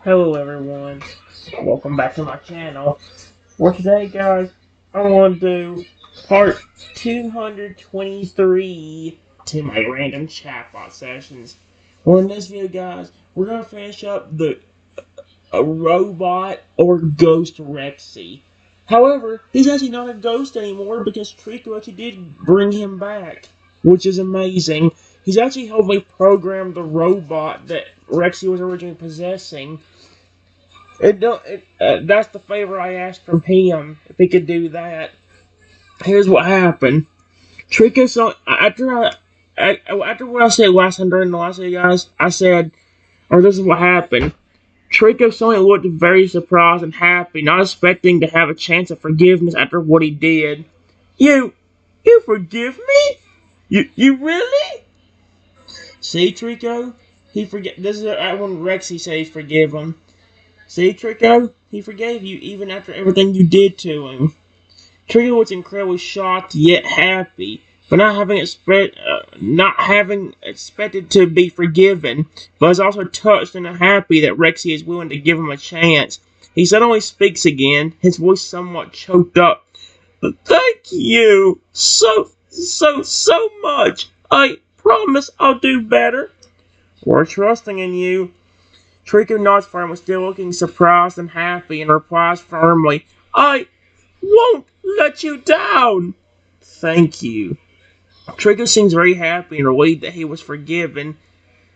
Hello everyone, welcome back to my channel. For today guys, I want to do part 223 to my random chatbot sessions. Well, in this video guys, we're going to finish up the robot or ghost Rexy. However, he's actually not a ghost anymore because Trico actually did bring him back, which is amazing. He's actually helped me program the robot that Rexy was originally possessing. That's the favor I asked from him, if he could do that. Here's what happened. Trico saw after what I said last time during the last video, guys. I said, or this is what happened. Trico suddenly looked very surprised and happy, not expecting to have a chance of forgiveness after what he did. You forgive me? You really? See, Trico, he forget. This is when Rexy says forgive him. See, Trico? He forgave you even after everything you did to him. Trico was incredibly shocked yet happy, but not having expected to be forgiven, but is also touched and happy that Rexy is willing to give him a chance. He suddenly speaks again, his voice somewhat choked up. Thank you so much. I promise I'll do better. We're trusting in you. Trico nods for him, was still looking surprised and happy, and replies firmly, I won't let you down! Thank you. Trico seems very happy and relieved that he was forgiven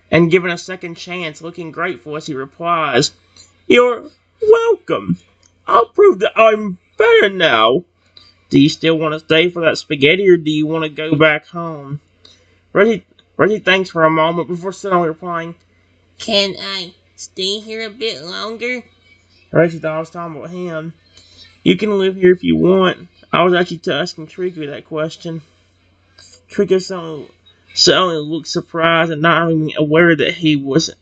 and given a second chance, looking grateful as he replies, You're welcome. I'll prove that I'm better now. Do you still want to stay for that spaghetti, or do you want to go back home? Reggie thinks for a moment before suddenly replying, Can I stay here a bit longer? Reggie thought I was talking about him. You can live here if you want. I was actually asking Trico that question. Trico suddenly looked surprised and not even aware that he was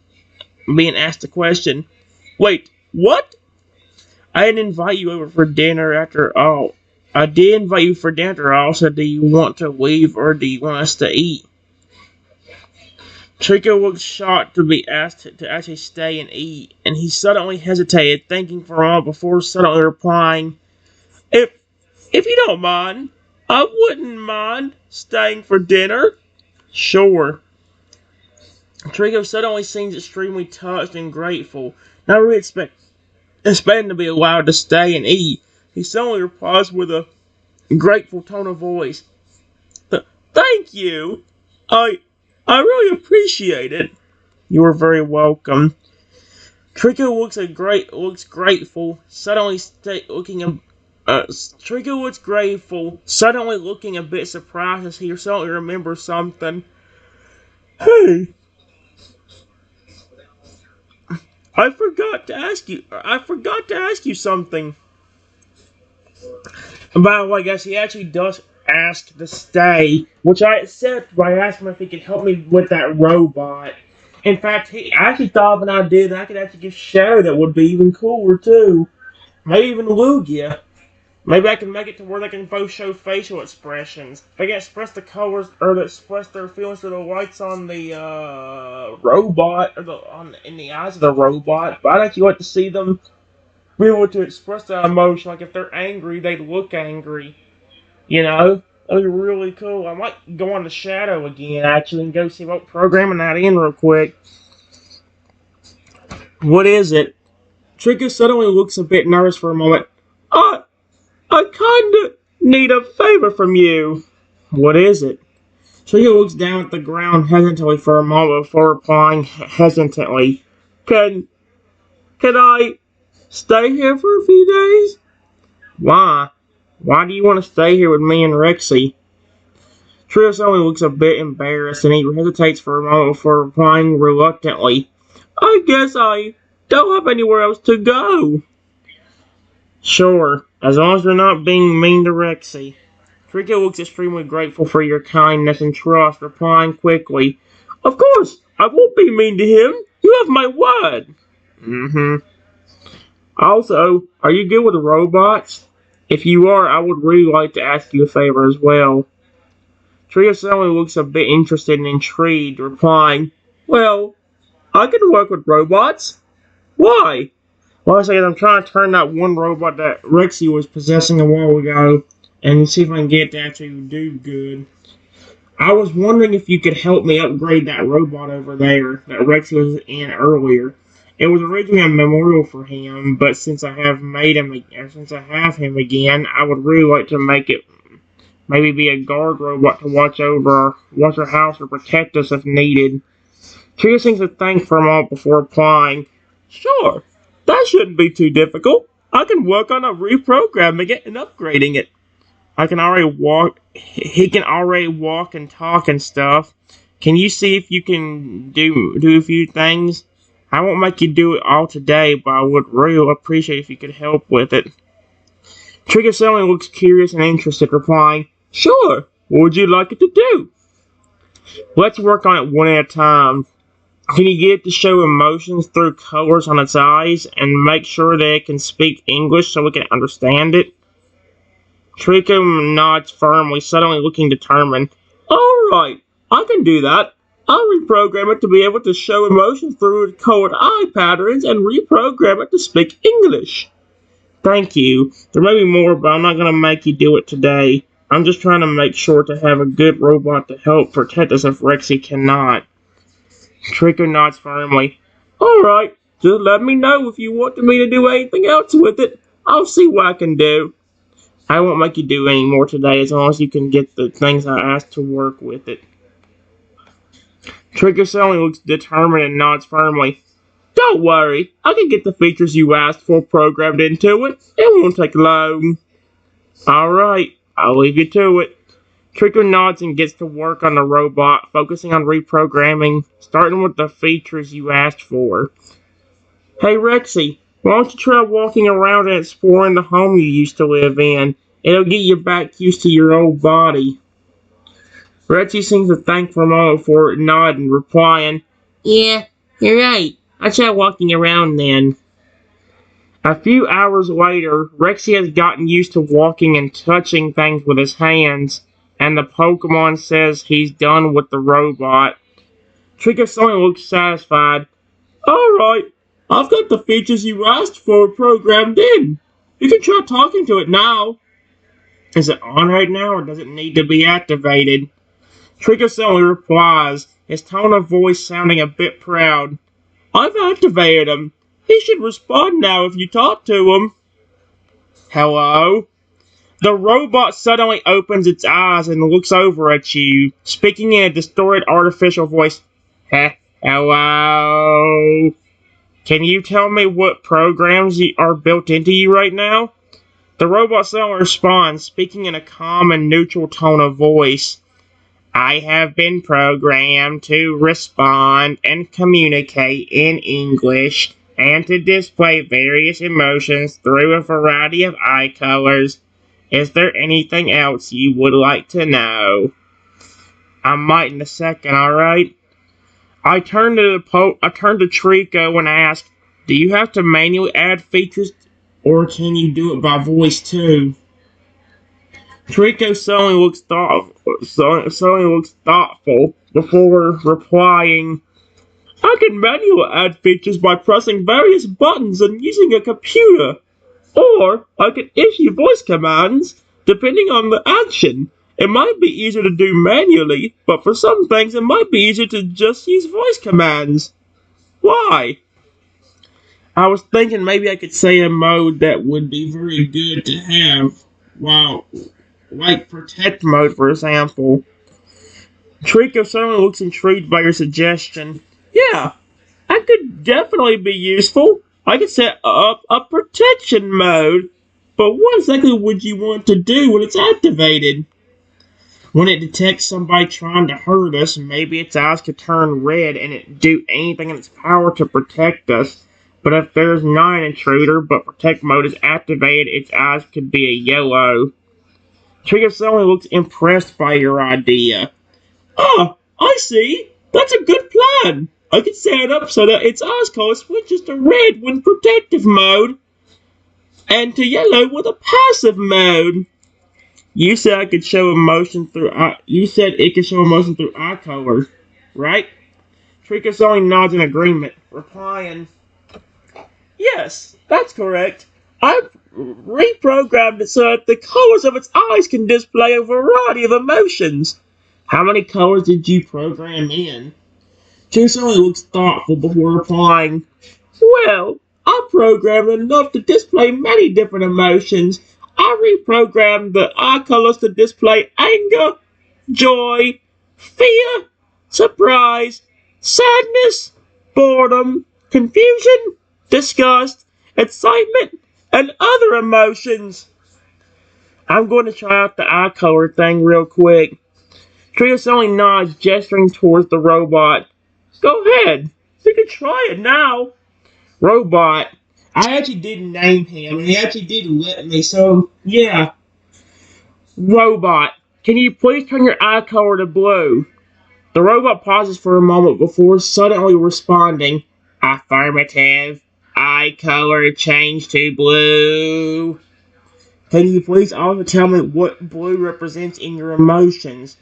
being asked a question. Wait, what? I didn't invite you over for dinner after all. I did invite you for dinner also. Do you want to leave or do you want us to eat? Trico looked shocked to be asked to actually stay and eat, and he suddenly hesitated, thinking for a moment before suddenly replying, If you don't mind, I wouldn't mind staying for dinner. Sure. Trico suddenly seems extremely touched and grateful, not really expecting to be allowed to stay and eat. He suddenly replies with a grateful tone of voice, Thank you. I really appreciate it. You are very welcome. Trico looks grateful, suddenly Trico looks grateful, suddenly looking a bit surprised as he suddenly remembers something. Hey, I forgot to ask you something. By the way, guys, he actually does ask to stay, which I accept by asking him if he could help me with that robot. In fact, I actually thought of an idea that I could actually give Shadow that would be even cooler too. Maybe even Lugia. Maybe I can make it to where they can both show facial expressions. They can express the colors or express their feelings through the lights on the robot or in the eyes of the robot. But I'd actually like to see them be able to express that emotion. Like if they're angry, they look angry. You know, that'd be really cool. I might go on the Shadow again actually and go see about programming that in real quick. What is it? Trico suddenly looks a bit nervous for a moment. I kinda need a favor from you. What is it? Trico looks down at the ground hesitantly for a moment before replying hesitantly. Can I stay here for a few days? Why? Why do you want to stay here with me and Rexy? Trico suddenly looks a bit embarrassed and he hesitates for a moment before replying reluctantly. I guess I don't have anywhere else to go. Sure, as long as you're not being mean to Rexy. Trico looks extremely grateful for your kindness and trust, replying quickly, Of course, I won't be mean to him. You have my word. Mm-hmm. Also, are you good with robots? If you are, I would really like to ask you a favor as well. Trico suddenly looks a bit interested and intrigued, replying, Well, I can work with robots. Why? Well, I say I'm trying to turn that one robot that Rexy was possessing a while ago and see if I can get it to actually do good. I was wondering if you could help me upgrade that robot over there that Rexy was in earlier. It was originally a memorial for him, but since I have him again, I would really like to make it maybe be a guard robot to watch our house or protect us if needed. Tria seems to think for a moment before replying. Sure, that shouldn't be too difficult. I can work on reprogramming it and upgrading it. I can already walk. He can already walk and talk and stuff. Can you see if you can do a few things? I won't make you do it all today, but I would really appreciate if you could help with it. Trigger suddenly looks curious and interested, replying, Sure, what would you like it to do? Let's work on it one at a time. Can you get it to show emotions through colors on its eyes and make sure that it can speak English so we can understand it? Trico nods firmly, suddenly looking determined. Alright, I can do that. I'll reprogram it to be able to show emotions through colored eye patterns and reprogram it to speak English. Thank you. There may be more, but I'm not going to make you do it today. I'm just trying to make sure to have a good robot to help protect us if Rexy cannot. Trico nods firmly. Alright, just let me know if you want me to do anything else with it. I'll see what I can do. I won't make you do any more today as long as you can get the things I asked to work with it. Trico suddenly looks determined and nods firmly. Don't worry, I can get the features you asked for programmed into it. It won't take long. Alright, I'll leave you to it. Trico nods and gets to work on the robot, focusing on reprogramming, starting with the features you asked for. Hey Rexy, why don't you try walking around and exploring the home you used to live in? It'll get you back used to your old body. Rexy seems to think for a moment before nodding, replying, Yeah, you're right. I'll try walking around then. A few hours later, Rexy has gotten used to walking and touching things with his hands, and the Pokemon says he's done with the robot. Trico suddenly looks satisfied. Alright, I've got the features you asked for programmed in. You can try talking to it now. Is it on right now, or does it need to be activated? Trico suddenly replies, his tone of voice sounding a bit proud. I've activated him. He should respond now if you talk to him. Hello? The robot suddenly opens its eyes and looks over at you, speaking in a distorted artificial voice. Hello? Can you tell me what programs are built into you right now? The robot suddenly responds, speaking in a calm and neutral tone of voice. I have been programmed to respond and communicate in English and to display various emotions through a variety of eye colors. Is there anything else you would like to know? I might in a second, alright? I turned to Trico and asked, Do you have to manually add features or can you do it by voice too? Trico suddenly looks thoughtful before replying, I can manually add features by pressing various buttons and using a computer. Or I can issue voice commands depending on the action. It might be easier to do manually, but for some things it might be easier to just use voice commands. Why? I was thinking maybe I could say a mode that would be very good to have. Wow. Like protect mode, for example. Trico certainly looks intrigued by your suggestion. Yeah, that could definitely be useful. I could set up a protection mode. But what exactly would you want to do when it's activated? When it detects somebody trying to hurt us, maybe its eyes could turn red and it do anything in its power to protect us. But if there's not an intruder, but protect mode is activated, its eyes could be a yellow. Trigger suddenly looks impressed by your idea. Oh, I see. That's a good plan. I can set it up so that its eyes color switches to red when protective mode, and to yellow with a passive mode. You said I could show emotion through eye. You said it could show emotion through eye color, right? Trico only nods in agreement, replying, Yes, that's correct. I've reprogrammed it so that the colors of its eyes can display a variety of emotions. How many colors did you program in? Chase only looks thoughtful before replying. Well, I programmed enough to display many different emotions. I reprogrammed the eye colors to display anger, joy, fear, surprise, sadness, boredom, confusion, disgust, excitement, and other emotions. I'm going to try out the eye color thing real quick. Trios only nods, gesturing towards the robot. Go ahead. You can try it now. Robot. I actually did name him, and he actually did let me, so yeah. Robot. Can you please turn your eye color to blue? The robot pauses for a moment before suddenly responding. Affirmative. Eye color change to blue. Can you please also tell me what blue represents in your emotions?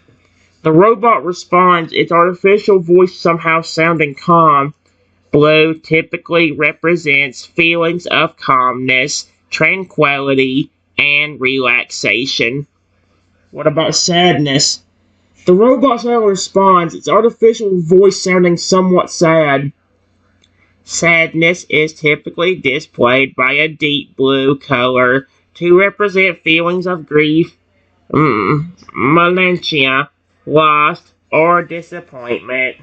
The robot responds, its artificial voice somehow sounding calm. Blue typically represents feelings of calmness, tranquility, and relaxation. What about sadness? The robot somehow responds, its artificial voice sounding somewhat sad. Sadness is typically displayed by a deep blue color to represent feelings of grief, melancholy, loss, or disappointment.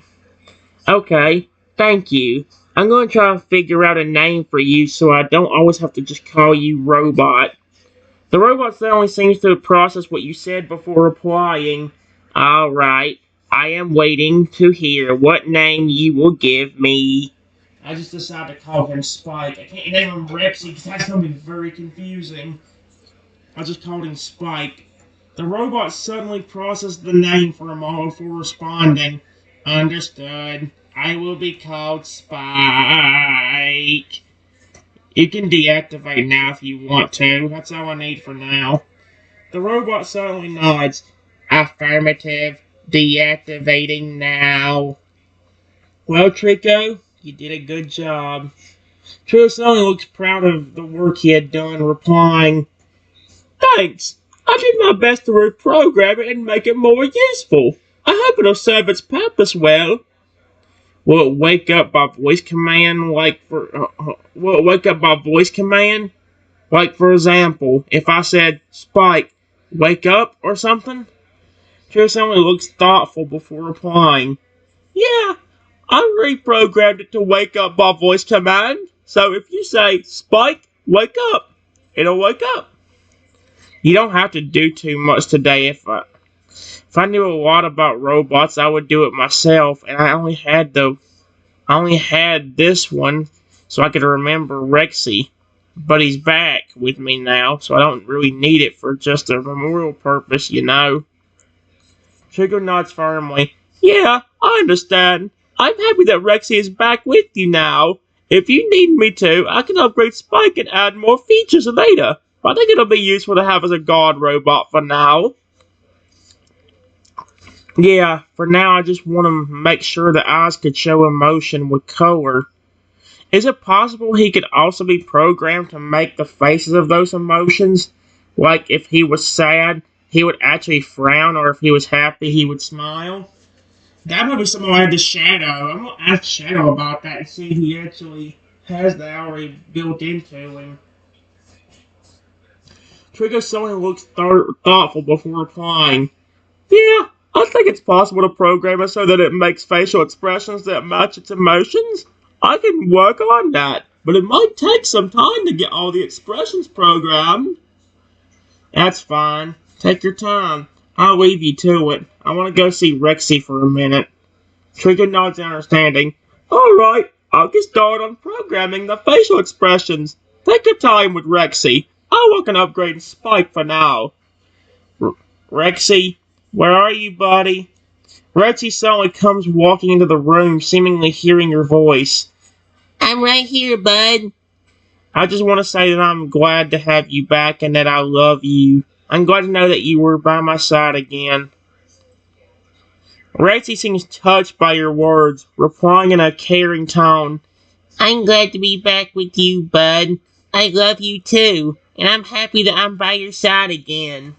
Okay, thank you. I'm going to try to figure out a name for you so I don't always have to just call you Robot. The robot suddenly seems to process what you said before replying. Alright, I am waiting to hear what name you will give me. I just decided to call him Spike. I can't name him Rexy because that's going to be very confusing. I just called him Spike. The robot suddenly processed the name for a moment before responding. Understood. I will be called Spike. You can deactivate now if you want to. That's all I need for now. The robot suddenly nods. Affirmative. Deactivating now. Well, Trico, you did a good job. Trico suddenly looks proud of the work he had done, replying, Thanks. I did my best to reprogram it and make it more useful. I hope it'll serve its purpose well. Will it wake up by voice command will it wake up by voice command? Like, for example, if I said, Spike, wake up or something? Chris only looks thoughtful before replying. Yeah, I reprogrammed it to wake up by voice command. So if you say, Spike, wake up, it'll wake up. You don't have to do too much today. If I knew a lot about robots, I would do it myself, and I only had this one so I could remember Rexy. But he's back with me now, so I don't really need it for just a memorial purpose, you know. Trigger nods firmly. Yeah, I understand. I'm happy that Rexy is back with you now. If you need me to, I can upgrade Spike and add more features later. But I think it'll be useful to have as a guard robot for now. Yeah, for now I just want to make sure the eyes could show emotion with color. Is it possible he could also be programmed to make the faces of those emotions? Like if he was sad, he would actually frown, or if he was happy, he would smile? That might be something I had to Shadow. I'm going to ask Shadow about that and see if he actually has that already built into him. Trigger suddenly looks thoughtful before replying. Yeah, I think it's possible to program it so that it makes facial expressions that match its emotions. I can work on that, but it might take some time to get all the expressions programmed. That's fine. Take your time. I'll leave you to it. I want to go see Rexy for a minute. Trigger nods understanding. Alright, I'll get started on programming the facial expressions. Take your time with Rexy. I'll work on upgrading Spike for now. Rexy, where are you, buddy? Rexy suddenly comes walking into the room, seemingly hearing your voice. I'm right here, bud. I just want to say that I'm glad to have you back and that I love you. I'm glad to know that you were by my side again. Rexy seems touched by your words, replying in a caring tone. I'm glad to be back with you, bud. I love you too, and I'm happy that I'm by your side again.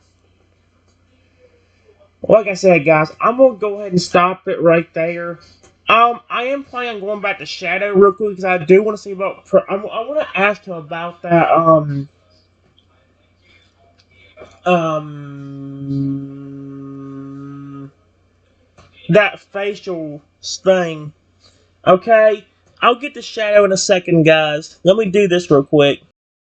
Like I said, guys, I'm gonna go ahead and stop it right there. I am planning on going back to Shadow real quick because I do want to see about. I want to ask him about that. That facial thing. Okay, I'll get to Shadow in a second, guys. Let me do this real quick.